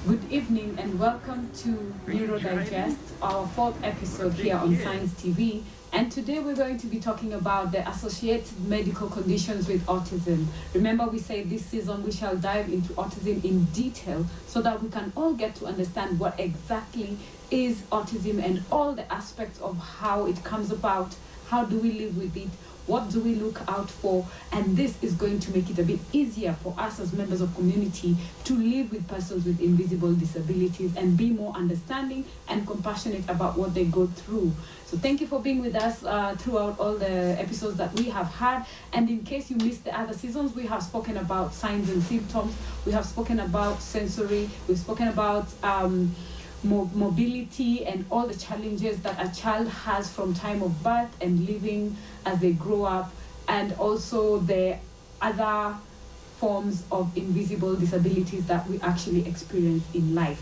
Good evening and welcome to Neuro Digest, our fourth episode here on Science TV. And today we're going to be talking about the associated medical conditions with autism. Remember, we said this season we shall dive into autism in detail so that we can all get to understand what exactly is autism and all the aspects of how it comes about, how do we live with it, what do we look out for, and this is going to make it a bit easier for us as members of community to live with persons with invisible disabilities and be more understanding and compassionate about what they go through. So thank you for being with us throughout all the episodes that we have had. And in case you missed the other seasons, we have spoken about signs and symptoms, we have spoken about sensory, we've spoken about mobility and all the challenges that a child has from time of birth and living as they grow up, and also the other forms of invisible disabilities that we actually experience in life.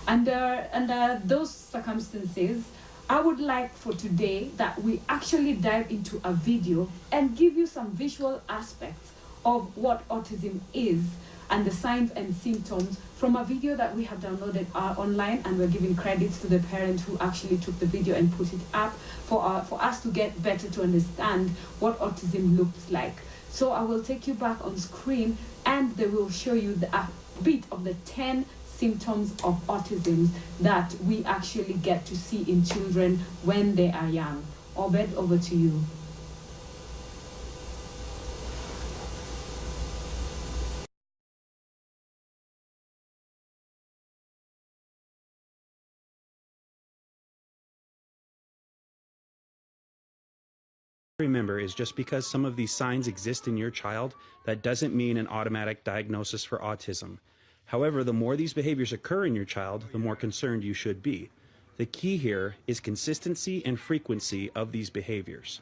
Under those circumstances, I would like for today that we actually dive into a video and give you some visual aspects of what autism is and the signs and symptoms from a video that we have downloaded online, and we're giving credits to the parent who actually took the video and put it up for us to get better to understand what autism looks like. So I will take you back on screen and they will show you a bit of the 10 symptoms of autism that we actually get to see in children when they are young. Obed, over to you. Remember is just because some of these signs exist in your child, that doesn't mean an automatic diagnosis for autism. However, the more these behaviors occur in your child, the more concerned you should be. The key here is consistency and frequency of these behaviors.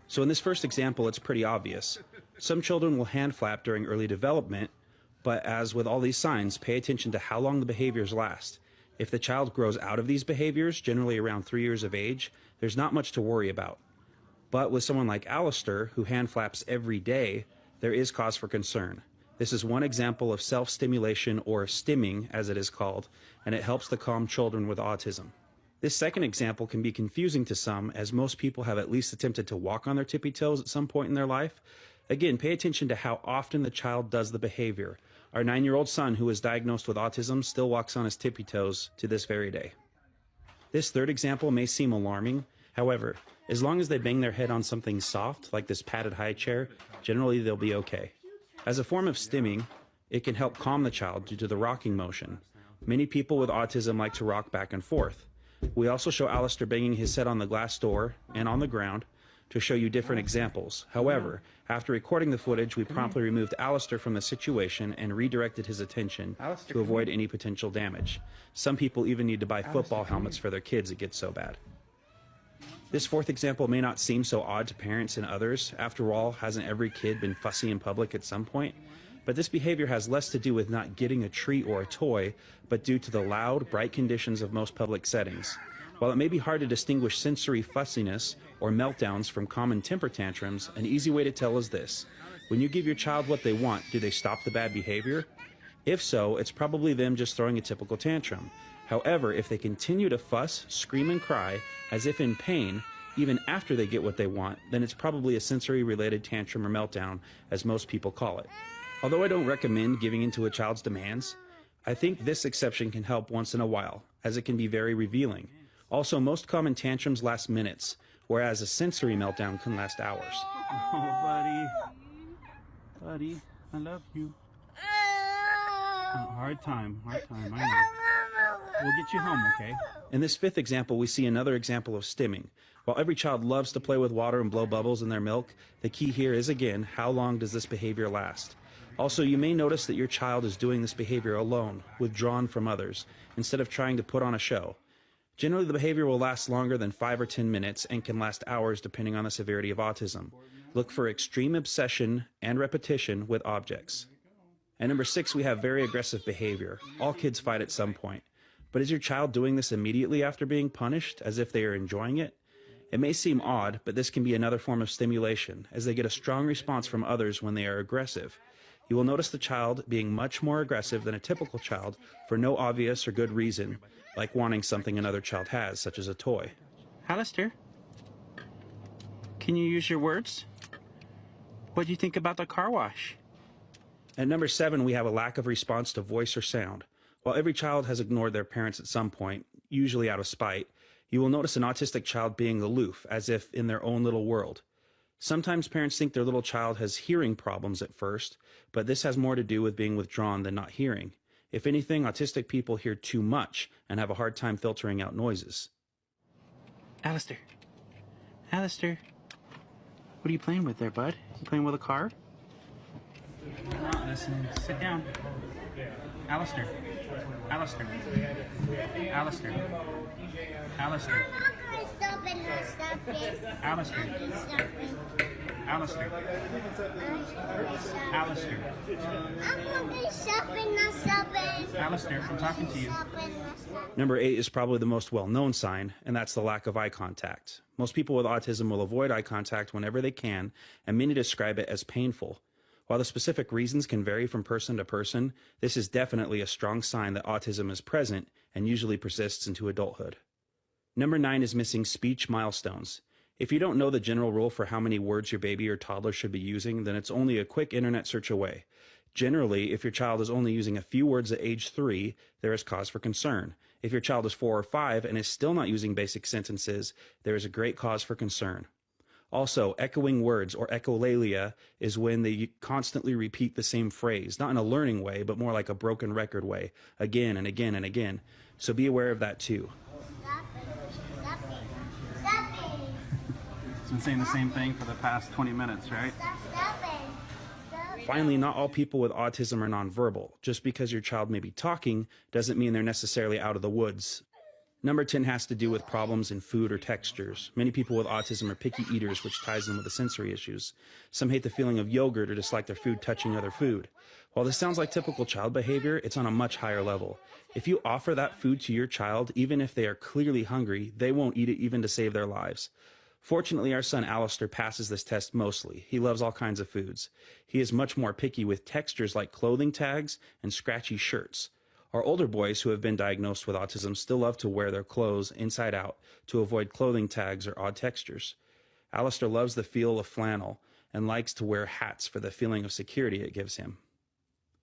So in this first example, it's pretty obvious. Some children will hand flap during early development, but as with all these signs, pay attention to how long the behaviors last. If the child grows out of these behaviors, generally around 3 years of age, there's not much to worry about. But with someone like Alistair, who hand flaps every day, there is cause for concern. This is one example of self-stimulation, or stimming as it is called, and it helps to calm children with autism. This second example can be confusing to some, as most people have at least attempted to walk on their tippy toes at some point in their life. Again, pay attention to how often the child does the behavior. Our 9-year-old son, who was diagnosed with autism, still walks on his tippy toes to this very day. This third example may seem alarming. However, as long as they bang their head on something soft, like this padded high chair, generally they'll be okay. As a form of stimming, it can help calm the child due to the rocking motion. Many people with autism like to rock back and forth. We also show Alistair banging his head on the glass door and on the ground to show you different examples. However, after recording the footage, we promptly removed Alistair from the situation and redirected his attention to avoid any potential damage. Some people even need to buy football helmets for their kids, it gets so bad. This fourth example may not seem so odd to parents and others. After all, hasn't every kid been fussy in public at some point? But this behavior has less to do with not getting a treat or a toy, but due to the loud, bright conditions of most public settings. While it may be hard to distinguish sensory fussiness or meltdowns from common temper tantrums, an easy way to tell is this. When you give your child what they want, do they stop the bad behavior? If so, it's probably them just throwing a typical tantrum. However, if they continue to fuss, scream, and cry as if in pain, even after they get what they want, then it's probably a sensory-related tantrum or meltdown, as most people call it. Although I don't recommend giving in to a child's demands, I think this exception can help once in a while, as it can be very revealing. Also, most common tantrums last minutes, whereas a sensory meltdown can last hours. Oh, buddy. Buddy, I love you. Hard time, I know. We'll get you home, okay? In this fifth example, we see another example of stimming. While every child loves to play with water and blow bubbles in their milk, the key here is, again, how long does this behavior last? Also, you may notice that your child is doing this behavior alone, withdrawn from others, instead of trying to put on a show. Generally, the behavior will last longer than 5 or 10 minutes and can last hours depending on the severity of autism. Look for extreme obsession and repetition with objects. And number 6, we have very aggressive behavior. All kids fight at some point. But is your child doing this immediately after being punished, as if they are enjoying it? It may seem odd, but this can be another form of stimulation, as they get a strong response from others when they are aggressive. You will notice the child being much more aggressive than a typical child for no obvious or good reason, like wanting something another child has, such as a toy. Alistair, can you use your words? What do you think about the car wash? At number 7, we have a lack of response to voice or sound. While every child has ignored their parents at some point, usually out of spite, you will notice an autistic child being aloof, as if in their own little world. Sometimes parents think their little child has hearing problems at first, but this has more to do with being withdrawn than not hearing. If anything, autistic people hear too much and have a hard time filtering out noises. Alistair. Alistair. What are you playing with there, bud? You playing with a car? Not listening. Sit down. Alistair. Alistair. Alistair. Alistair. Alistair. Alistair. Alistair. Alistair, I'm talking to you. Number 8 is probably the most well-known sign, and that's the lack of eye contact. Most people with autism will avoid eye contact whenever they can, and many describe it as painful. While the specific reasons can vary from person to person, this is definitely a strong sign that autism is present and usually persists into adulthood. Number 9 is missing speech milestones. If you don't know the general rule for how many words your baby or toddler should be using, then it's only a quick internet search away. Generally, if your child is only using a few words at age 3, there is cause for concern. If your child is 4 or 5 and is still not using basic sentences, there is a great cause for concern. Also, echoing words, or echolalia, is when they constantly repeat the same phrase, not in a learning way, but more like a broken record way, again and again and again. So be aware of that too. It's been saying the same thing for the past 20 minutes, right? Finally, not all people with autism are nonverbal. Just because your child may be talking doesn't mean they're necessarily out of the woods. Number 10 has to do with problems in food or textures. Many people with autism are picky eaters, which ties them with the sensory issues. Some hate the feeling of yogurt or dislike their food touching other food. While this sounds like typical child behavior, it's on a much higher level. If you offer that food to your child, even if they are clearly hungry, they won't eat it even to save their lives. Fortunately, our son Alistair passes this test mostly. He loves all kinds of foods. He is much more picky with textures like clothing tags and scratchy shirts. Our older boys who have been diagnosed with autism still love to wear their clothes inside out to avoid clothing tags or odd textures. Alistair loves the feel of flannel and likes to wear hats for the feeling of security it gives him.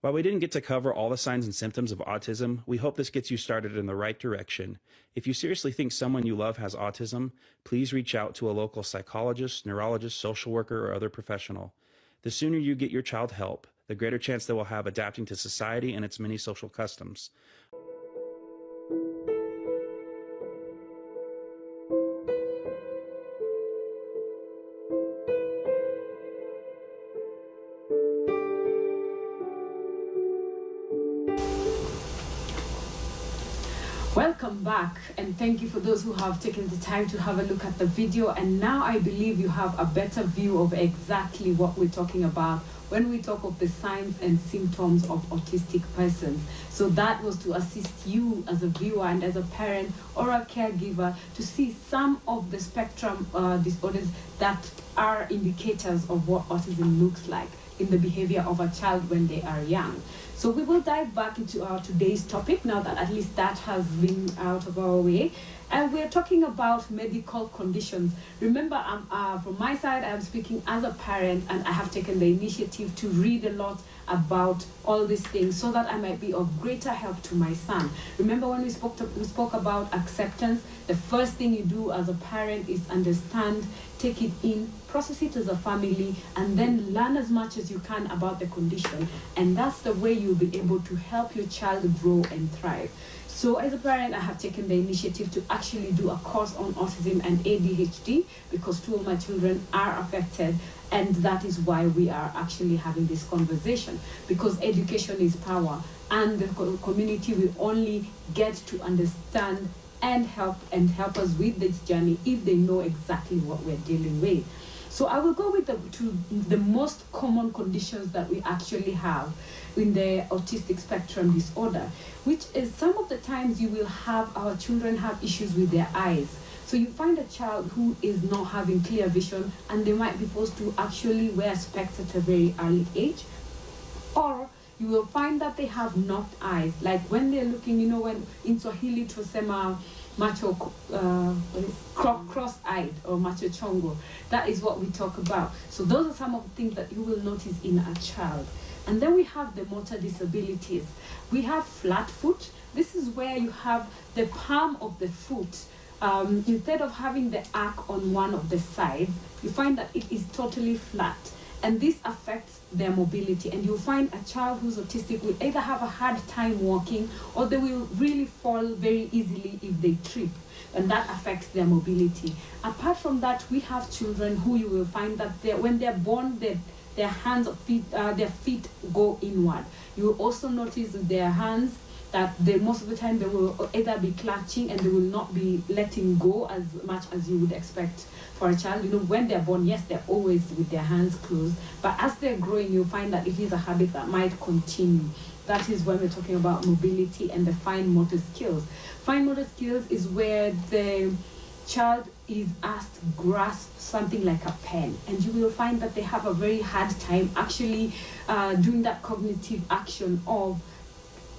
While we didn't get to cover all the signs and symptoms of autism, we hope this gets you started in the right direction. If you seriously think someone you love has autism, please reach out to a local psychologist, neurologist, social worker, or other professional. The sooner you get your child help, the greater chance they will have adapting to society and its many social customs. Welcome back, and thank you for those who have taken the time to have a look at the video. And now I believe you have a better view of exactly what we're talking about when we talk of the signs and symptoms of autistic persons. So that was to assist you as a viewer and as a parent or a caregiver to see some of the spectrum disorders that are indicators of what autism looks like in the behavior of a child when they are young. So we will dive back into our today's topic now that at least that has been out of our way. And we're talking about medical conditions. Remember, from my side, I'm speaking as a parent, and I have taken the initiative to read a lot about all these things so that I might be of greater help to my son. Remember when we spoke about acceptance, the first thing you do as a parent is understand, take it in, process it as a family, and then learn as much as you can about the condition. And that's the way you'll be able to help your child grow and thrive. So as a parent, I have taken the initiative to actually do a course on autism and ADHD because 2 of my children are affected, and that is why we are actually having this conversation, because education is power, and the community will only get to understand and help us with this journey if they know exactly what we're dealing with. So I will go with the most common conditions that we actually have in the autistic spectrum disorder, which is some of the times you will have our children have issues with their eyes. So you find a child who is not having clear vision, and they might be forced to actually wear specs at a very early age. you will find that they have knocked eyes. Like when they're looking, when in Swahili tusema macho cross-eyed or macho chongo. That is what we talk about. So those are some of the things that you will notice in a child. And then we have the motor disabilities. We have flat foot. This is where you have the palm of the foot. Instead of having the arc on one of the sides, you find that it is totally flat. And this affects their mobility. And you'll find a child who's autistic will either have a hard time walking, or they will really fall very easily if they trip. And that affects their mobility. Apart from that, we have children who you will find that when they're born, their hands or feet, their feet go inward. You will also notice their hands that most of the time they will either be clutching and they will not be letting go as much as you would expect for a child. When they're born, yes, they're always with their hands closed, but as they're growing, you'll find that it is a habit that might continue. That is when we're talking about mobility and the fine motor skills. Fine motor skills is where the child is asked to grasp something like a pen, and you will find that they have a very hard time actually doing that cognitive action of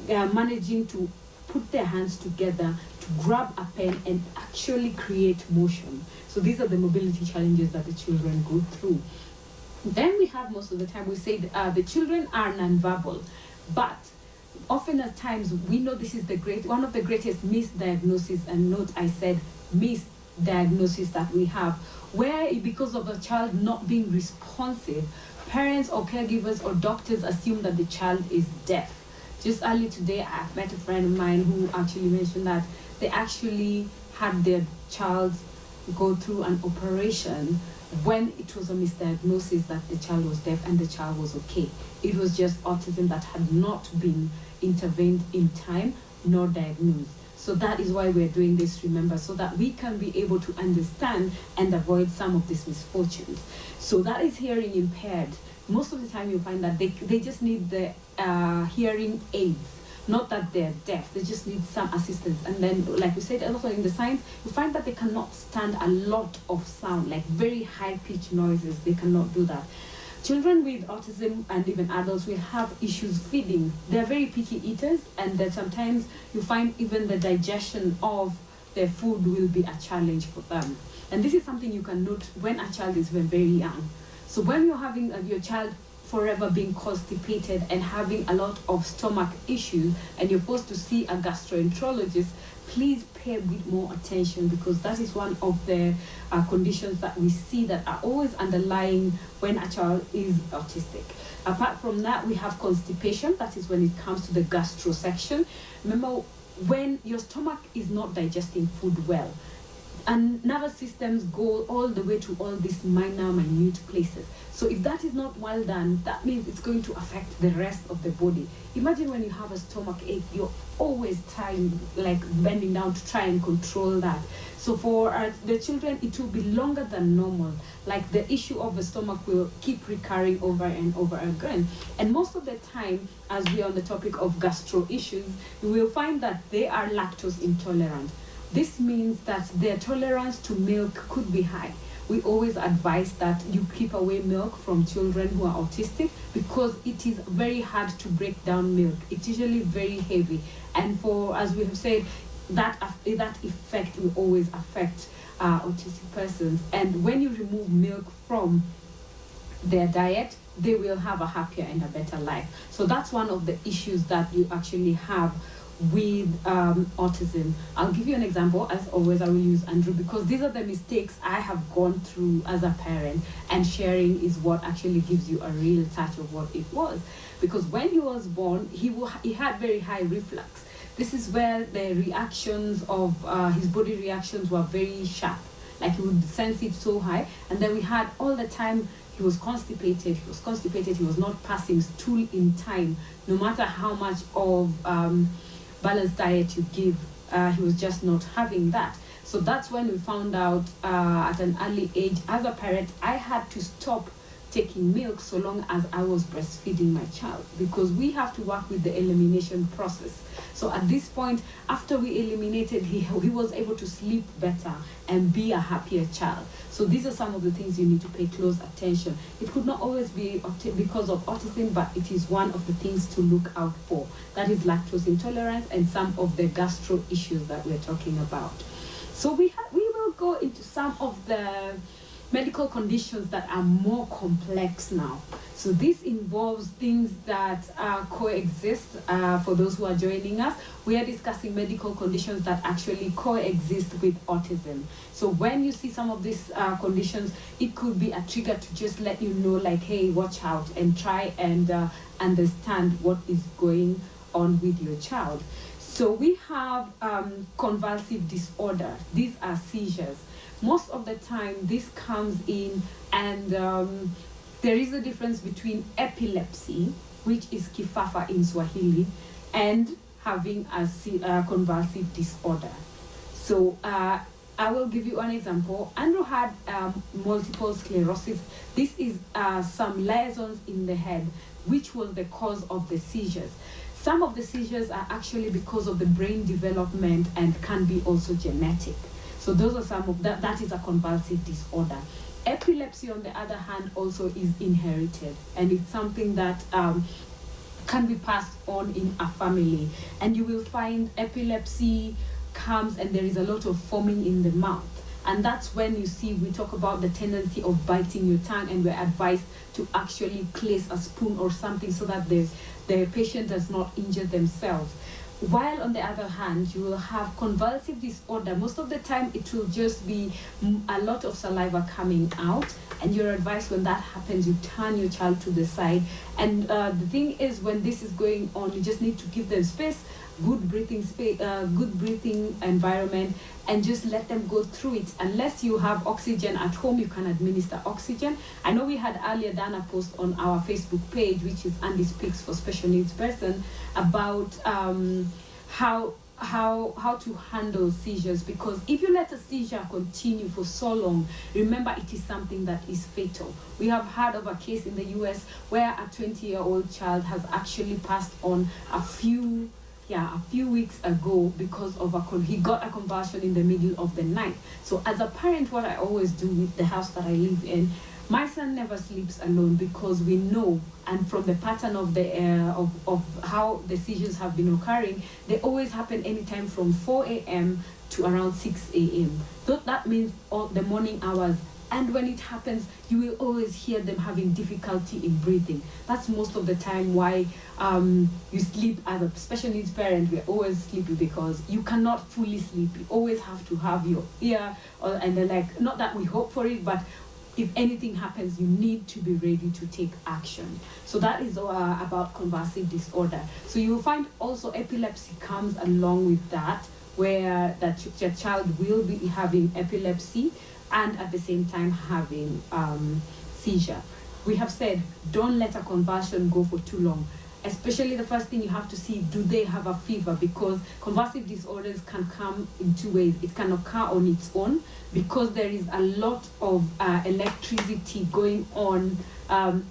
managing to put their hands together to grab a pen and actually create motion. So these are the mobility challenges that the children go through. Then we have, most of the time, we say the children are nonverbal, but often at times we know this is one of the greatest misdiagnoses, and note I said misdiagnosis that we have, where because of the child not being responsive, parents or caregivers or doctors assume that the child is deaf. Just early today, I met a friend of mine who actually mentioned that they actually had their child go through an operation when it was a misdiagnosis that the child was deaf and the child was okay. It was just autism that had not been intervened in time nor diagnosed. So that is why we're doing this, remember, so that we can be able to understand and avoid some of these misfortunes. So that is hearing impaired. Most of the time you find that they just need the hearing aids, not that they're deaf, they just need some assistance. And then, like we said, also in the science, you find that they cannot stand a lot of sound, like very high-pitched noises, they cannot do that. Children with autism and even adults will have issues feeding. They're very picky eaters, and that sometimes you find even the digestion of their food will be a challenge for them. And this is something you can note when a child is very young. So when you're having your child forever being constipated and having a lot of stomach issues, and you're supposed to see a gastroenterologist, please pay a bit more attention, because that is one of the conditions that we see that are always underlying when a child is autistic. Apart from that, we have constipation. That is when it comes to the gastro section. Remember, when your stomach is not digesting food well, and nervous systems go all the way to all these minute places. So if that is not well done, that means it's going to affect the rest of the body. Imagine when you have a stomach ache, you're always trying, like bending down to try and control that. So for the children, it will be longer than normal. Like the issue of the stomach will keep recurring over and over again. And most of the time, as we are on the topic of gastro issues, you will find that they are lactose intolerant. This means that their tolerance to milk could be high. We always advise that you keep away milk from children who are autistic, because it is very hard to break down milk. It's usually very heavy. And as we have said, that effect will always affect autistic persons. And when you remove milk from their diet, they will have a happier and a better life. So that's one of the issues that you actually have with autism. I'll give you an example. As always, I will use Andrew, because these are the mistakes I have gone through as a parent, and sharing is what actually gives you a real touch of what it was. Because when he was born, he had very high reflux. This is where the reactions of his body reactions were very sharp, like he would sense it so high. And then we had all the time he was constipated, he was not passing stool in time, no matter how much of balanced diet you give, he was just not having that. So that's when we found out at an early age. As a parent, I had to stop taking milk so long as I was breastfeeding my child, because we have to work with the elimination process. So at this point, after we eliminated, he was able to sleep better and be a happier child. So these are some of the things you need to pay close attention. It could not always be because of autism, but it is one of the things to look out for. That is lactose intolerance and some of the gastro issues that we're talking about. So we will go into some of the medical conditions that are more complex now. So this involves things that coexist. For those who are joining us, we are discussing medical conditions that actually coexist with autism. So when you see some of these conditions, it could be a trigger to just let you know, like, hey, watch out, and try and understand what is going on with your child. So we have convulsive disorder. These are seizures. Most of the time, this comes in, and there is a difference between epilepsy, which is kifafa in Swahili, and having a convulsive disorder. So I will give you an example. Andrew had multiple sclerosis. This is some lesions in the head, which was the cause of the seizures. Some of the seizures are actually because of the brain development and can be also genetic. So those are some of that is a convulsive disorder. Epilepsy, on the other hand, also is inherited, and it's something that can be passed on in a family. And you will find epilepsy comes and there is a lot of foaming in the mouth. And that's when you see, we talk about the tendency of biting your tongue, and we're advised to actually place a spoon or something so that the patient does not injure themselves. While on the other hand, you will have convulsive disorder. Most of the time, it will just be a lot of saliva coming out, and you're advised when that happens, you turn your child to the side. And the thing is, when this is going on, you just need to give them space, good breathing environment, and just let them go through it. Unless you have oxygen at home, you can administer oxygen. I know we had earlier done a post on our Facebook page, which is Andy Speaks for Special Needs Person, about how to handle seizures, because if you let a seizure continue for so long, remember, it is something that is fatal. We have heard of a case in the US where a 20-year-old child has actually passed on a few weeks ago because of he got a convulsion in the middle of the night. So as a parent, what I always do with the house that I live in, my son never sleeps alone, because we know, and from the pattern of the of how the seizures have been occurring, they always happen anytime from 4 a.m. to around 6 a.m. So that means all the morning hours. And when it happens, you will always hear them having difficulty in breathing. That's most of the time why you sleep as a special needs parent. We're always sleepy because you cannot fully sleep. You always have to have your ear, and then, like, not that we hope for it, but if anything happens, you need to be ready to take action. So that is about convulsive disorder. So you will find also epilepsy comes along with that, where your child will be having epilepsy and at the same time having seizure. We have said, don't let a convulsion go for too long. Especially the first thing you have to see, do they have a fever? Because convulsive disorders can come in two ways. It can occur on its own, because there is a lot of electricity going on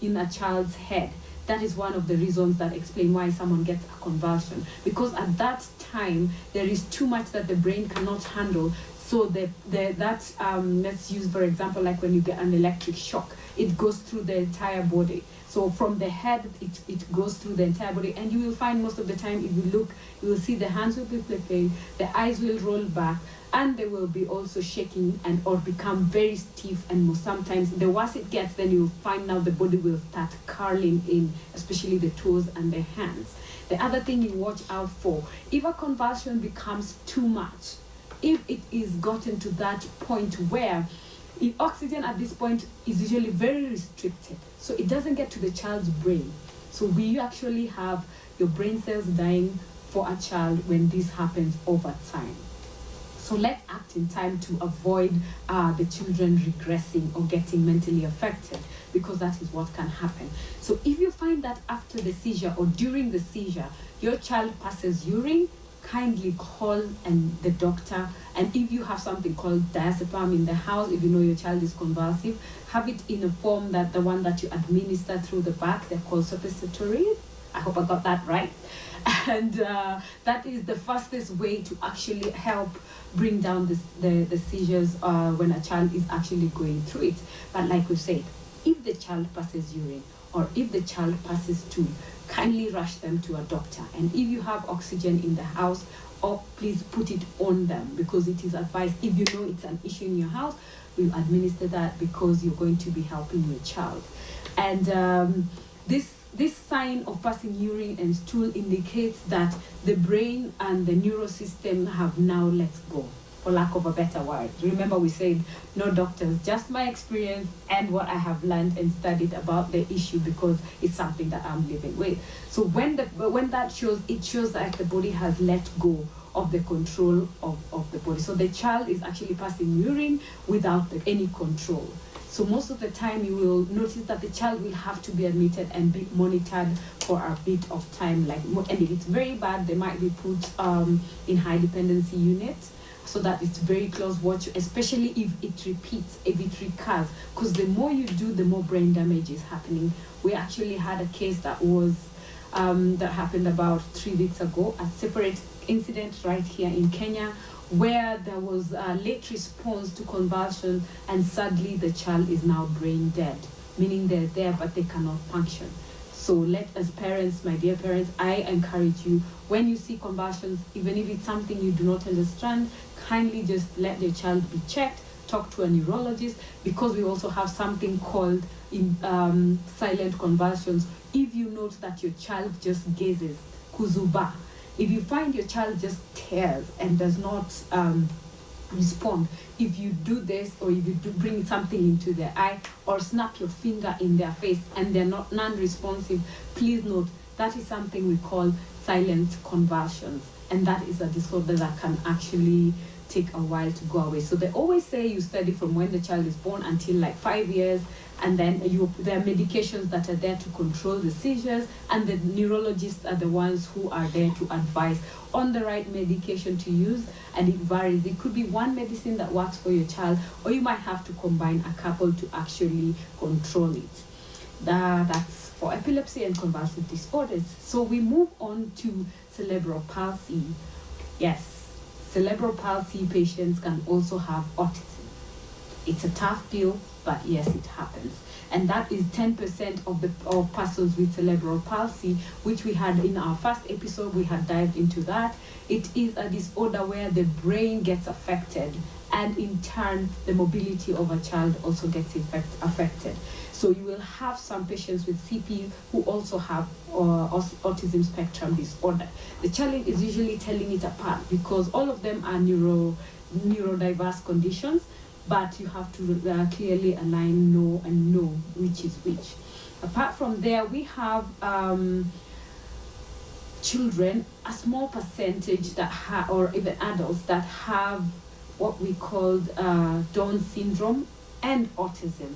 in a child's head. That is one of the reasons that explain why someone gets a convulsion, because at that time there is too much that the brain cannot handle. So let's use, for example, like when you get an electric shock, it goes through the entire body. So from the head, it goes through the entire body. And you will find most of the time, if you look, you will see the hands will be flipping, the eyes will roll back, and they will be also shaking or become very stiff. And sometimes, the worse it gets, then you'll find now the body will start curling in, especially the toes and the hands. The other thing you watch out for, if a convulsion becomes too much, if it is gotten to that point where oxygen at this point is usually very restricted, so it doesn't get to the child's brain. So we actually have your brain cells dying for a child when this happens over time. So let's act in time to avoid the children regressing or getting mentally affected, because that is what can happen. So if you find that after the seizure or during the seizure, your child passes urine, kindly call the doctor. And if you have something called diazepam in the house, if you know your child is convulsive, have it in a form that the one that you administer through the back. They're called suppositories. I hope I got that right. And that is the fastest way to actually help bring down the seizures when a child is actually going through it. But like we said, if the child passes urine or if the child passes stool, kindly rush them to a doctor. And if you have oxygen in the house, please put it on them, because it is advised, if you know it's an issue in your house, you administer that, because you're going to be helping your child. And this sign of passing urine and stool indicates that the brain and the neural system have now let go, for lack of a better word. Remember, we said no doctors, just my experience and what I have learned and studied about the issue, because it's something that I'm living with. So when that shows, it shows that the body has let go of the control of the body. So the child is actually passing urine without any control. So most of the time you will notice that the child will have to be admitted and be monitored for a bit of time. And if it's very bad, they might be put in high dependency units, so that it's very close watch, especially if it repeats, if it recurs, because the more you do, the more brain damage is happening. We actually had a case that was that happened about 3 weeks ago, a separate incident right here in Kenya, where there was a late response to convulsion, and sadly the child is now brain dead, meaning they're there but they cannot function. So as parents, my dear parents, I encourage you, when you see convulsions, even if it's something you do not understand, kindly just let your child be checked, talk to a neurologist, because we also have something called silent convulsions. If you note that your child just gazes, kuzuba, if you find your child just tears and does not respond, if you do this, or if you do bring something into their eye or snap your finger in their face and they're not non-responsive, please note that is something we call silent convulsions, and that is a disorder that can actually take a while to go away. So they always say you study from when the child is born until like 5 years, and then there are medications that are there to control the seizures, and the neurologists are the ones who are there to advise on the right medication to use, and it varies. It could be one medicine that works for your child, or you might have to combine a couple to actually control it. That's for epilepsy and convulsive disorders. So we move on to cerebral palsy. Yes, cerebral palsy patients can also have autism. It's a tough pill, but yes, it happens. And that is 10% of persons with cerebral palsy, which we had in our first episode. We had dived into that. It is a disorder where the brain gets affected, and in turn, the mobility of a child also gets affected. So you will have some patients with CP who also have autism spectrum disorder. The challenge is usually telling it apart, because all of them are neurodiverse conditions, but you have to clearly align no and no, which is which. Apart from there, we have children, a small percentage that or even adults that have what we call Down syndrome and autism.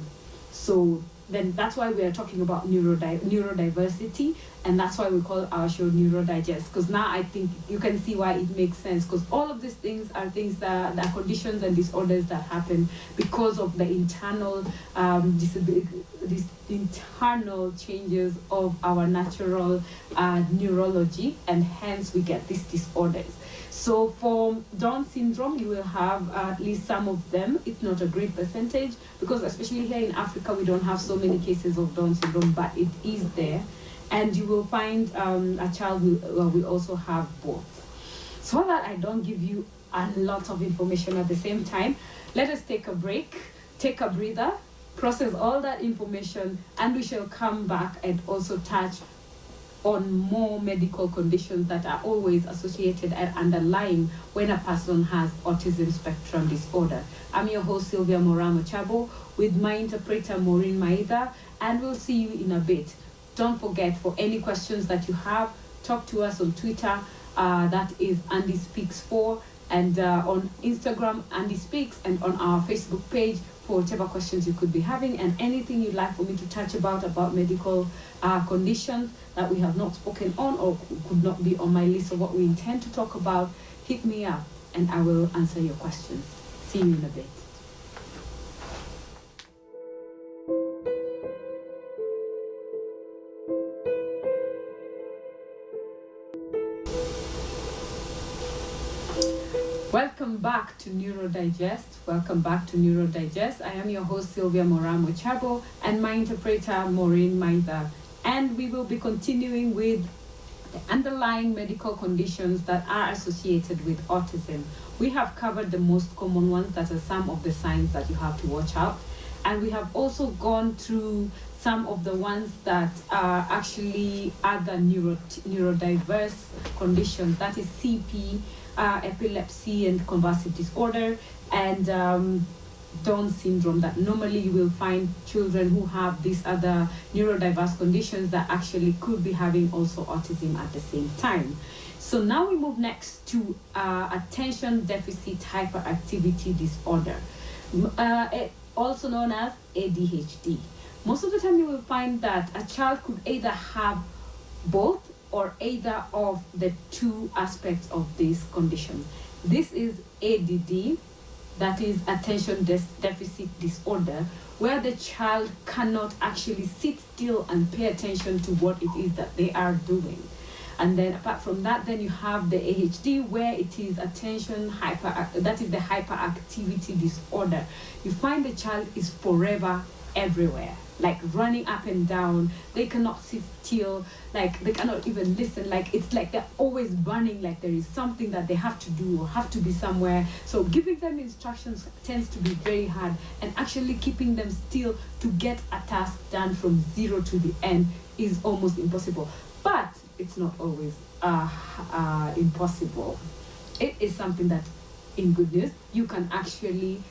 So then that's why we are talking about neurodiversity, and that's why we call our show Neurodigest, because now I think you can see why it makes sense, because all of these things are things that are conditions and disorders that happen because of the internal these internal changes of our natural neurology, and hence we get these disorders. So for Down syndrome, you will have at least some of them. It's not a great percentage, because especially here in Africa, we don't have so many cases of Down syndrome, but it is there. And you will find a child will also have both. So that I don't give you a lot of information at the same time, let us take a break, take a breather, process all that information, and we shall come back and also touch on more medical conditions that are always associated and underlying when a person has autism spectrum disorder. I'm your host, Sylvia Mochabo, with my interpreter, Maureen Maida, and we'll see you in a bit. Don't forget, for any questions that you have, talk to us on Twitter. That is Andy Speaks 4. and on Instagram, Andy Speaks, and on our Facebook page for whatever questions you could be having, and anything you'd like for me to touch about medical conditions that we have not spoken on or could not be on my list of what we intend to talk about. Hit me up and I will answer your questions. See you in a bit. Welcome back to Neuro Digest. Welcome back to Neuro Digest. I am your host, Sylvia Mochabo, and my interpreter, Maureen Maitha. And we will be continuing with the underlying medical conditions that are associated with autism. We have covered the most common ones, that are some of the signs that you have to watch out. And we have also gone through some of the ones that are actually other neurodiverse conditions, that is CP, epilepsy and convulsive disorder, and Down syndrome, that normally you will find children who have these other neurodiverse conditions that actually could be having also autism at the same time. So now we move next to attention deficit hyperactivity disorder, also known as ADHD. Most of the time you will find that a child could either have both or either of the two aspects of this condition. This is ADD, that is attention deficit disorder, where the child cannot actually sit still and pay attention to what it is that they are doing. And then apart from that, then you have the ADHD, where it is attention that is the hyperactivity disorder. You find the child is forever everywhere, like running up and down. They cannot sit still, like they cannot even listen, like it's like they're always running, like there is something that they have to do or have to be somewhere. So giving them instructions tends to be very hard, and actually keeping them still to get a task done from zero to the end is almost impossible. But it's not always impossible. It is something that, in good news, you can actually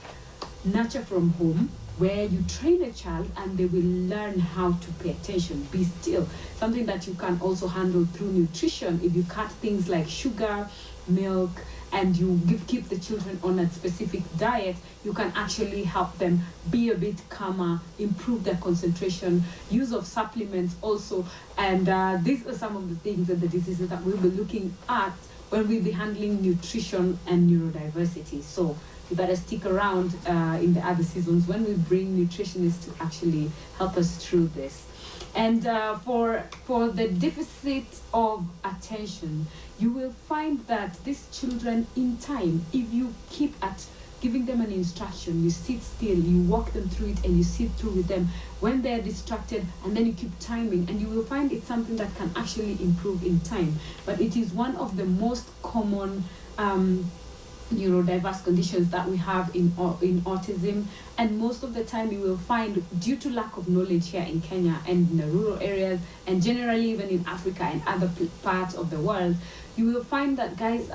nurture from home, where you train a child and they will learn how to pay attention, be still. Something that you can also handle through nutrition. If you cut things like sugar, milk, and you keep the children on a specific diet, you can actually help them be a bit calmer, improve their concentration, use of supplements also. And these are some of the things and the diseases that we'll be looking at when we'll be handling nutrition and neurodiversity. So you better stick around in the other seasons when we bring nutritionists to actually help us through this. And for the deficit of attention, you will find that these children, in time, if you keep at giving them an instruction, you sit still, you walk them through it, and you sit through with them when they're distracted, and then you keep timing, and you will find it's something that can actually improve in time. But it is one of the most common neurodiverse conditions that we have in autism, and most of the time you will find, due to lack of knowledge here in Kenya and in the rural areas, and generally even in Africa and other parts of the world, you will find that guys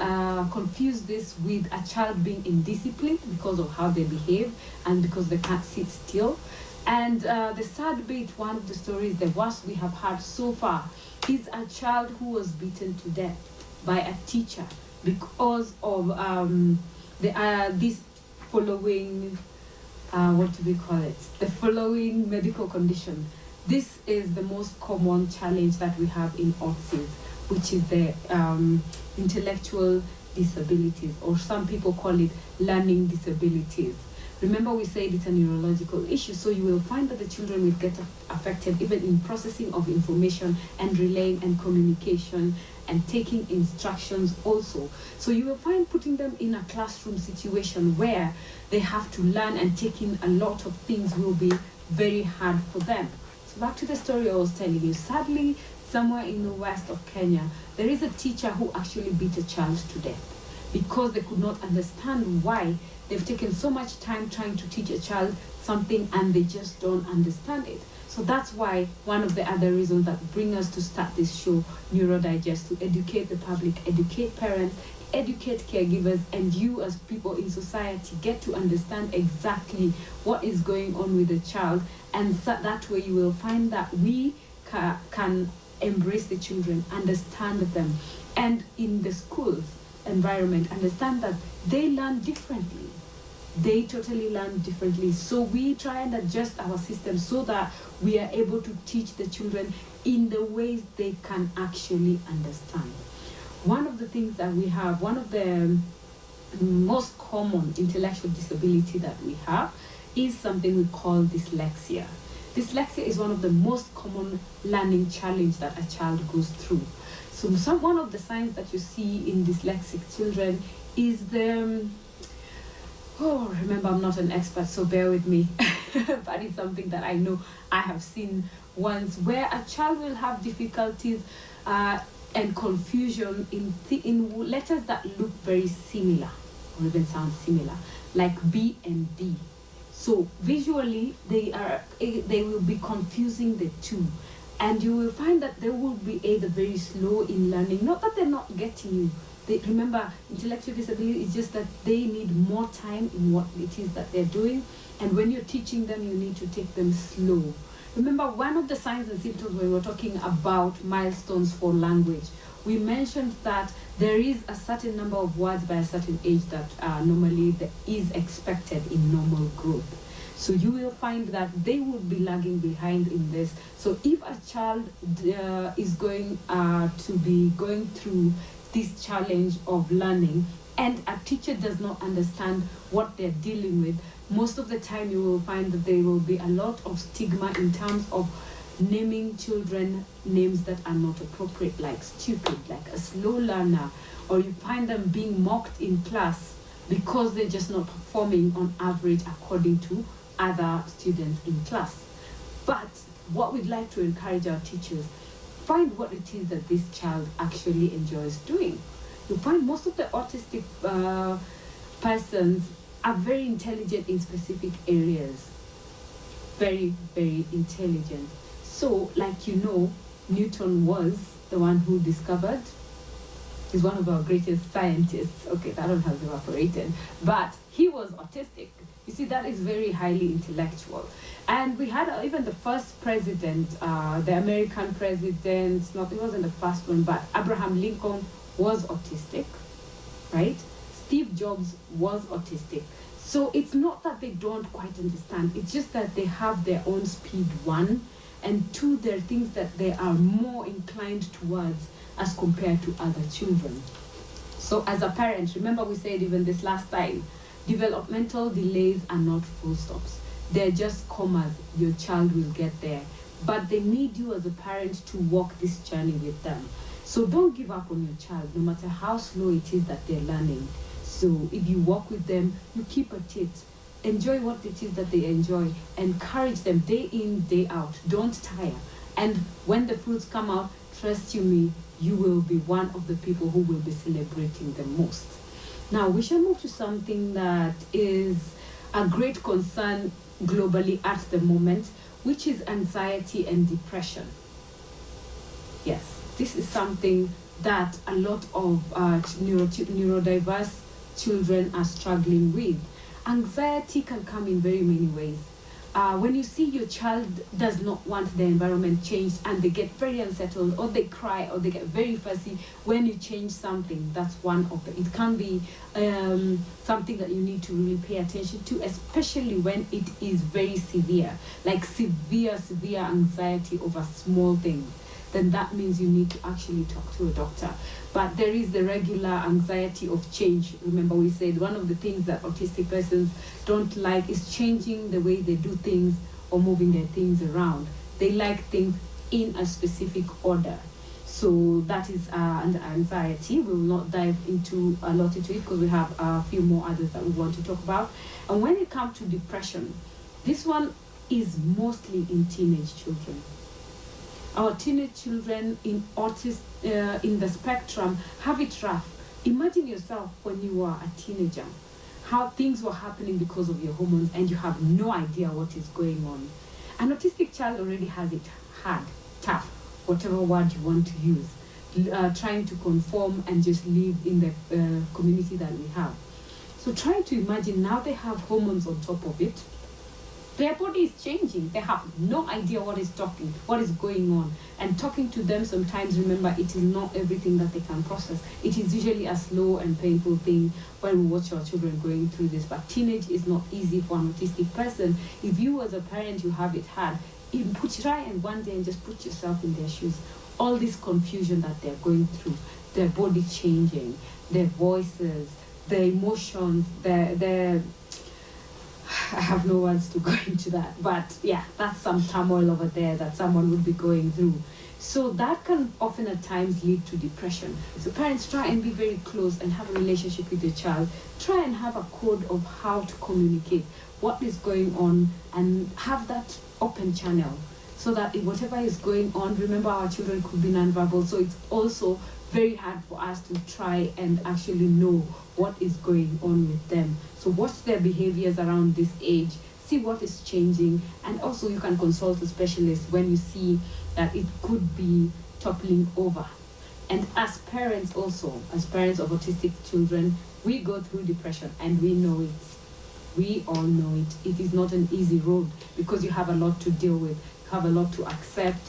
confuse this with a child being indisciplined because of how they behave and because they can't sit still. And the sad bit, one of the stories, the worst we have had so far, is a child who was beaten to death by a teacher because of this following, what do we call it? The following medical condition. This is the most common challenge that we have in autism, which is the intellectual disabilities, or some people call it learning disabilities. Remember, we said it's a neurological issue, so you will find that the children will get affected even in processing of information and relaying and communication and taking instructions also. So you will find putting them in a classroom situation where they have to learn and take in a lot of things will be very hard for them. So back to the story I was telling you. Sadly, somewhere in the west of Kenya, there is a teacher who actually beat a child to death because they could not understand why. They've taken so much time trying to teach a child something and they just don't understand it. So that's why one of the other reasons that bring us to start this show, Neuro Digest, to educate the public, educate parents, educate caregivers, and you as people in society get to understand exactly what is going on with the child. And that way you will find that we can embrace the children, understand them. And in the schools, environment, understand that they learn differently. They totally learn differently. So we try and adjust our system so that we are able to teach the children in the ways they can actually understand. One of the things that we have, one of the most common intellectual disability that we have is something we call dyslexia. Dyslexia is one of the most common learning challenge that a child goes through. So one of the signs that you see in dyslexic children is remember, I'm not an expert, so bear with me, but it's something that I know I have seen once, where a child will have difficulties and confusion in letters that look very similar or even sound similar, like B and D. So visually, they will be confusing the two, and you will find that they will be either very slow in learning. Not that they're not getting you. Remember, intellectual disability is just that they need more time in what it is that they're doing, and when you're teaching them, you need to take them slow. Remember, one of the signs and symptoms when we were talking about milestones for language, we mentioned that there is a certain number of words by a certain age that normally is expected in normal growth. So you will find that they will be lagging behind in this. So if a child is going to be going through this challenge of learning and a teacher does not understand what they're dealing with, most of the time you will find that there will be a lot of stigma in terms of naming children names that are not appropriate, like stupid, like a slow learner, or you find them being mocked in class because they're just not performing on average according to other students in class. But what we'd like to encourage our teachers, find what it is that this child actually enjoys doing. You find most of the autistic persons are very intelligent in specific areas. Very, very intelligent. So, like you know, Newton was the one who discovered, he's one of our greatest scientists. Okay, that one has evaporated. But he was autistic. You see, that is very highly intellectual. And we had even the first president, the American president, it wasn't the first one, but Abraham Lincoln was autistic, right? Steve Jobs was autistic. So it's not that they don't quite understand, it's just that they have their own speed, one, and two, there are things that they are more inclined towards as compared to other children. So as a parent, remember we said even this last time, developmental delays are not full stops. They're just commas. Your child will get there. But they need you as a parent to walk this journey with them. So don't give up on your child, no matter how slow it is that they're learning. So if you walk with them, you keep at it. Enjoy what it is that they enjoy. Encourage them day in, day out. Don't tire. And when the fruits come out, trust you me, you will be one of the people who will be celebrating the most. Now, we shall move to something that is a great concern globally at the moment, which is anxiety and depression. Yes, this is something that a lot of neurodiverse children are struggling with. Anxiety can come in very many ways. When you see your child does not want the environment changed and they get very unsettled, or they cry, or they get very fussy when you change something, that's one of the, it can be something that you need to really pay attention to, especially when it is very severe, like severe anxiety over small things. Then that means you need to actually talk to a doctor. But there is the regular anxiety of change. Remember we said one of the things that autistic persons don't like is changing the way they do things or moving their things around. They like things in a specific order. So that is under anxiety. We will not dive into a lot into it because we have a few more others that we want to talk about. And when it comes to depression, this one is mostly in teenage children. Our teenage children in in the spectrum have it rough. Imagine yourself when you were a teenager, how things were happening because of your hormones and you have no idea what is going on. An autistic child already has it hard, tough, whatever word you want to use, trying to conform and just live in the community that we have. So try to imagine now they have hormones on top of it. their body is changing. They have no idea what is going on. And talking to them sometimes, remember, it is not everything that they can process. It is usually a slow and painful thing when we watch our children going through this. But teenage is not easy for an autistic person. If you as a parent, you have it hard, try and one day and just put yourself in their shoes. All this confusion that they're going through, their body changing, their voices, their emotions, their I have no words to go into that, but yeah, that's some turmoil over there that someone would be going through. So that can often at times lead to depression. So parents, try and be very close and have a relationship with your child. Try and have a code of how to communicate what is going on and have that open channel so that if whatever is going on, remember our children could be nonverbal, so it's also very hard for us to try and actually know what is going on with them. So watch their behaviors around this age, see what is changing, and also you can consult a specialist when you see that it could be toppling over. And as parents also, as parents of autistic children, we go through depression and we know it. We all know it. It is not an easy road because you have a lot to deal with, you have a lot to accept.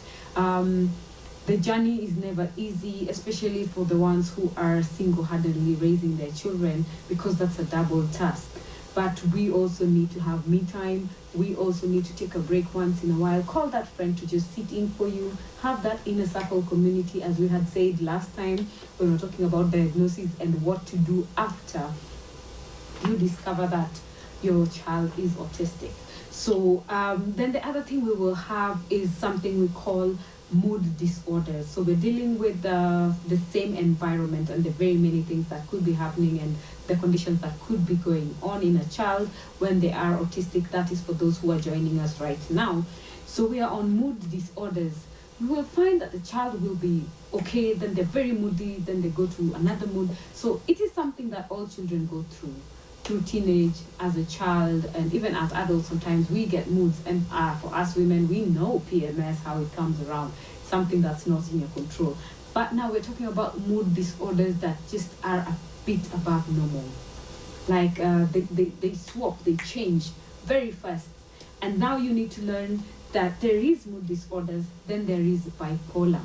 The journey is never easy, especially for the ones who are single-handedly raising their children, because that's a double task. But we also need to have me time. We also need to take a break once in a while. Call that friend to just sit in for you. Have that inner circle community, as we had said last time when we were talking about diagnosis and what to do after you discover that your child is autistic. So then the other thing we will have is something we call mood disorders. So we're dealing with the same environment and the very many things that could be happening and the conditions that could be going on in a child when they are autistic. That is for those who are joining us right now. So we are on mood disorders. You will find that the child will be okay, then they're very moody, then they go to another mood. So it is something that all children go through teenage, as a child, and even as adults. Sometimes we get moods, and for us women, we know PMS, how it comes around, something that's not in your control. But now we're talking about mood disorders that just are a bit above normal. Like they swap, they change very fast. And now you need to learn that there is mood disorders, then there is bipolar.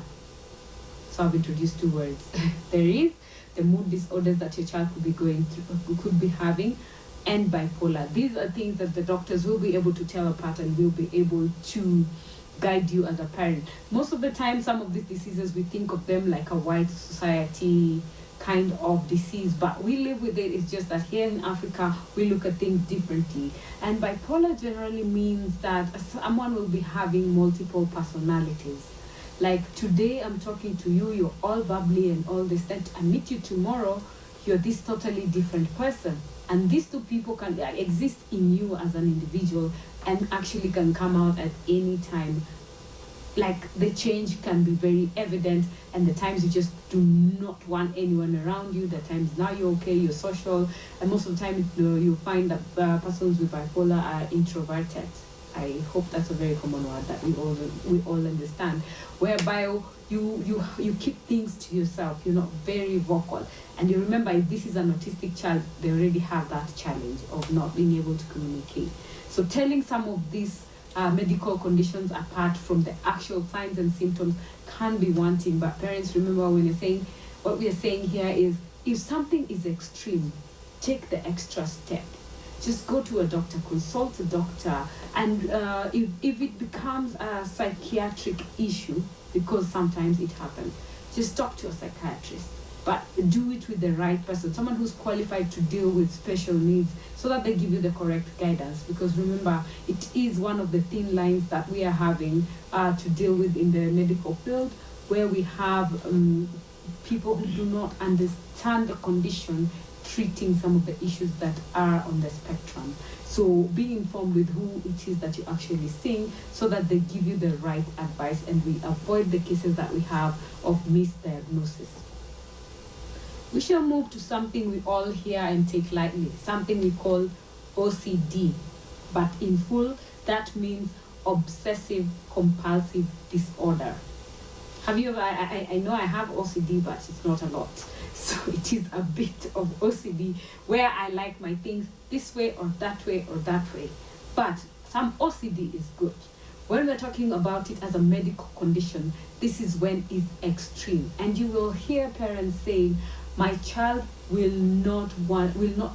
So I've introduced two words. There is the mood disorders that your child could be going through, could be having, and bipolar. These are things that the doctors will be able to tell apart and will be able to guide you as a parent. Most of the time, some of these diseases, we think of them like a white society kind of disease, but we live with it. It's just that here in Africa, we look at things differently. And bipolar generally means that someone will be having multiple personalities. Like today, I'm talking to you, you're all bubbly and all this, then I meet you tomorrow, you're this totally different person. And these two people can exist in you as an individual and actually can come out at any time. Like the change can be very evident, and the times you just do not want anyone around you, the times now you're okay, you're social, and most of the time you find that persons with bipolar are introverted. I hope that's a very common word that we all understand, whereby you keep things to yourself, you're not very vocal. And you remember, if this is an autistic child, they already have that challenge of not being able to communicate. So telling some of these medical conditions apart from the actual signs and symptoms can be one thing, but parents, remember, when you're saying, what we are saying here is, if something is extreme, take the extra step. Just go to a doctor, consult a doctor, and if it becomes a psychiatric issue, because sometimes it happens, just talk to a psychiatrist, but do it with the right person, someone who's qualified to deal with special needs, so that they give you the correct guidance. Because remember, it is one of the thin lines that we are having to deal with in the medical field, where we have people who do not understand the condition treating some of the issues that are on the spectrum. So be informed with who it is that you're actually seeing, so that they give you the right advice and we avoid the cases that we have of misdiagnosis. We shall move to something we all hear and take lightly, something we call OCD. But in full, that means obsessive compulsive disorder. Have you ever, I know I have OCD, but it's not a lot. So it is a bit of OCD where I like my things this way or that way or that way. But some OCD is good. When we're talking about it as a medical condition, this is when it's extreme. And you will hear parents saying, my child will not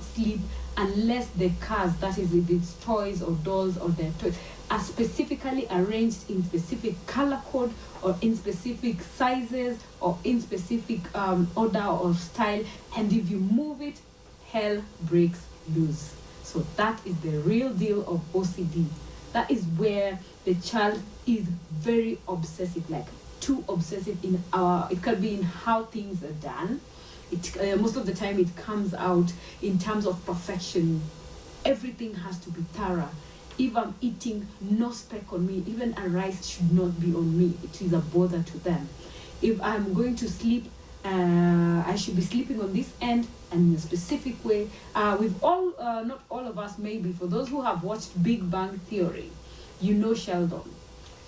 sleep unless the cars, that is with its toys or dolls or their toys, are specifically arranged in specific color code or in specific sizes or in specific order or style. And if you move it, hell breaks loose. So that is the real deal of OCD. That is where the child is very obsessive, like too obsessive it could be in how things are done. Most of the time it comes out in terms of perfection. Everything has to be thorough. If I'm eating, no speck on me. Even a rice should not be on me. It is a bother to them. If I'm going to sleep, I should be sleeping on this end and in a specific way. We've all, not all of us maybe, for those who have watched Big Bang Theory, you know Sheldon.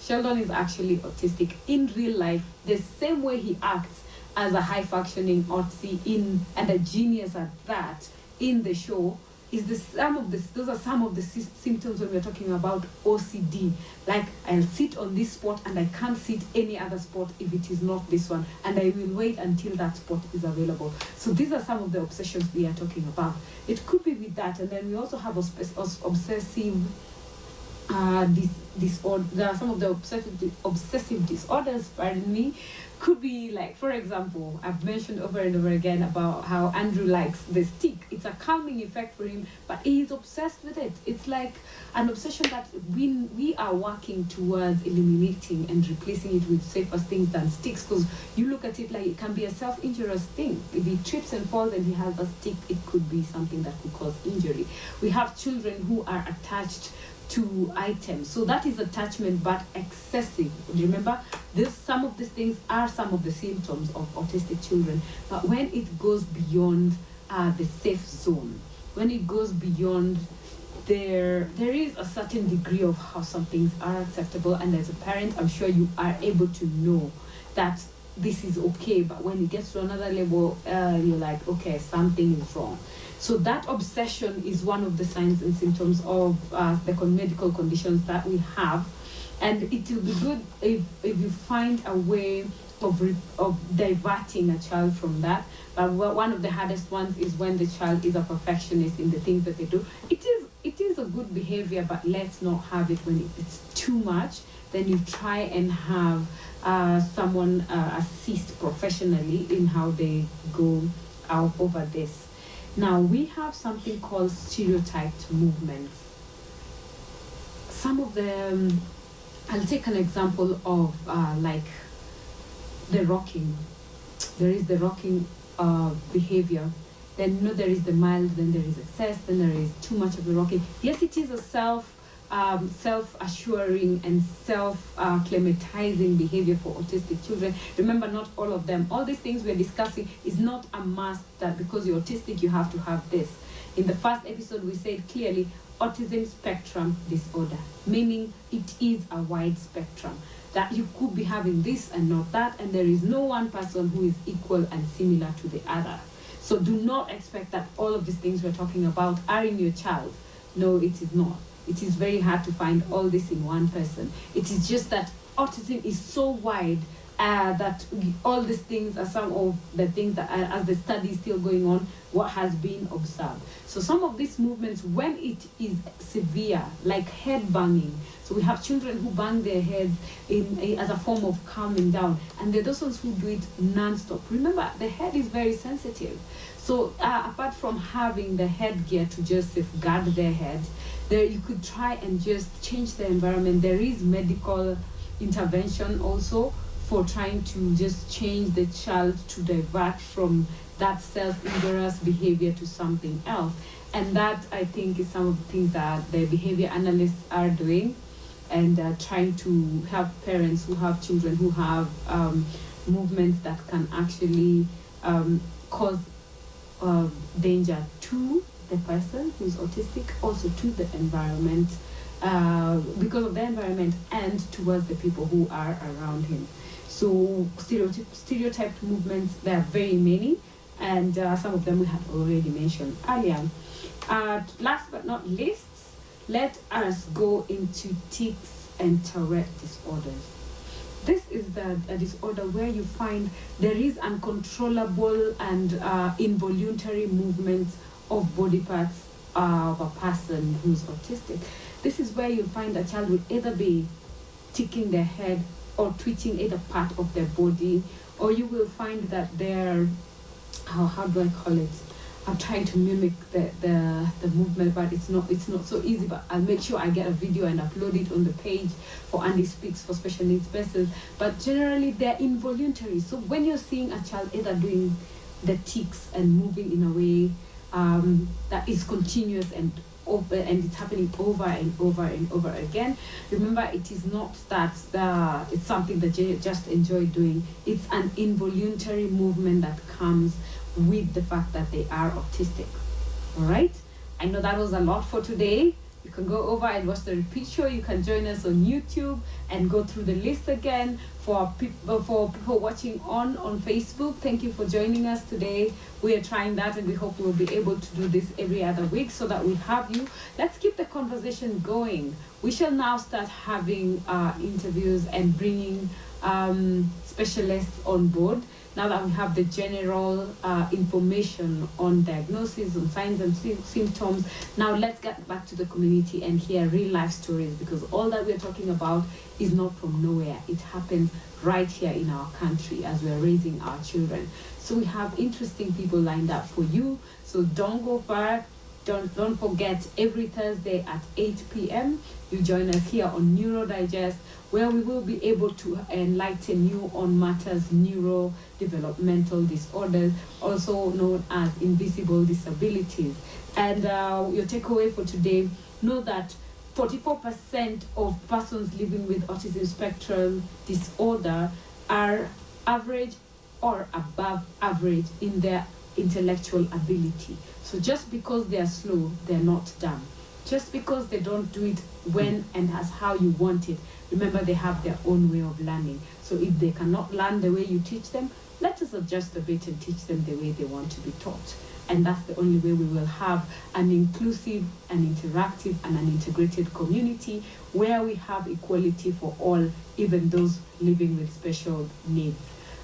Sheldon is actually autistic in real life, the same way he acts as a high-functioning autistic and a genius at that in the show. Those are some of the symptoms when we're talking about OCD. Like, I'll sit on this spot and I can't sit any other spot if it is not this one, and I will wait until that spot is available. So these are some of the obsessions we are talking about. It could be with that, and then we also have obsessive disorder. There are some of the obsessive disorders, pardon me, could be like, for example, I've mentioned over and over again about how Andrew likes the stick. It's a calming effect for him, but he's obsessed with it. It's like an obsession that we are working towards eliminating and replacing it with safer things than sticks, because you look at it like it can be a self-injurious thing. If he trips and falls and he has a stick, it could be something that could cause injury. We have children who are attached to items, so that is attachment, but excessive. Remember, some of these things are some of the symptoms of autistic children. But when it goes beyond the safe zone, when it goes beyond there is a certain degree of how some things are acceptable, and as a parent, I'm sure you are able to know that this is okay. But when it gets to another level, you're like, okay, something is wrong. So that obsession is one of the signs and symptoms of the medical conditions that we have. And it will be good if you find a way of diverting a child from that. But one of the hardest ones is when the child is a perfectionist in the things that they do. It is a good behavior, but let's not have it when it's too much. Then you try and have someone assist professionally in how they go out over this. Now, we have something called stereotyped movements. Some of them, I'll take an example of like the rocking. There is the rocking behavior. Then there is the mild, then there is excess, then there is too much of the rocking. Yes, it is a self-assuring and self-clematizing behavior for autistic children. Remember, not all of them. All these things we're discussing is not a must that because you're autistic, you have to have this. In the first episode, we said clearly, autism spectrum disorder, meaning it is a wide spectrum, that you could be having this and not that, and there is no one person who is equal and similar to the other. So do not expect that all of these things we're talking about are in your child. No, it is not. It is very hard to find all this in one person. It is just that autism is so wide that all these things are some of the things that, as the study is still going on, what has been observed. So some of these movements, when it is severe, like head banging, so we have children who bang their heads as a form of calming down, and there are those ones who do it non-stop. Remember, the head is very sensitive. So apart from having the headgear to just safeguard their head, you could try and just change the environment. There is medical intervention also for trying to just change the child to divert from that self-injurious behavior to something else. And that, I think, is some of the things that the behavior analysts are doing, and trying to help parents who have children who have movements that can actually cause danger to the person who's autistic, also to the environment, because of the environment, and towards the people who are around him. So stereotyped movements, there are very many, and some of them we have already mentioned earlier. Last but not least, let us go into tics and Tourette disorders. This is a disorder where you find there is uncontrollable and involuntary movements of body parts of a person who's autistic. This is where you find a child will either be ticking their head or twitching either part of their body, or you will find that they're, how do I call it? I'm trying to mimic the movement, but it's not so easy. But I'll make sure I get a video and upload it on the page for Andy Speaks for Special Needs Persons. But generally, they're involuntary. So when you're seeing a child either doing the tics and moving in a way that is continuous and it's happening over and over and over again, remember, it is not that it's something that you just enjoy doing. It's an involuntary movement that comes with the fact that they are autistic. All right, I know that was a lot for today. You can go over and watch the repeat show. You can join us on YouTube and go through the list again. For people watching on Facebook, thank you for joining us today. We are trying that, and we hope we'll be able to do this every other week so that we have you. Let's keep the conversation going. We shall now start having interviews and bringing specialists on board. Now that we have the general information on diagnosis, on signs and symptoms, now let's get back to the community and hear real life stories, because all that we're talking about is not from nowhere. It happens right here in our country as we're raising our children. So we have interesting people lined up for you. So don't go far. Don't forget, every Thursday at 8 p.m. you join us here on Neuro Digest, where we will be able to enlighten you on matters neurodevelopmental disorders, also known as invisible disabilities. And your takeaway for today, know that 44% of persons living with autism spectrum disorder are average or above average in their intellectual ability. So just because they are slow, they're not dumb. Just because they don't do it when and as how you want it, remember, they have their own way of learning. So if they cannot learn the way you teach them, let us adjust a bit and teach them the way they want to be taught. And that's the only way we will have an inclusive, an interactive, and an integrated community where we have equality for all, even those living with special needs.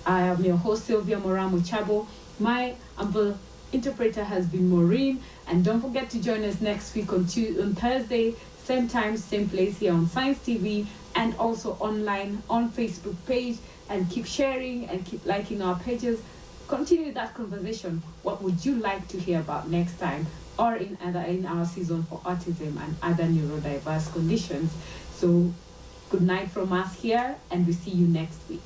I am your host, Sylvia Mochabo. My humble interpreter has been Maureen. And don't forget to join us next week on Thursday, same time, same place here on Science TV, and also online on Facebook page. And keep sharing and keep liking our pages. Continue that conversation. What would you like to hear about next time, or in our season for autism and other neurodiverse conditions? So good night from us here, and we see you next week.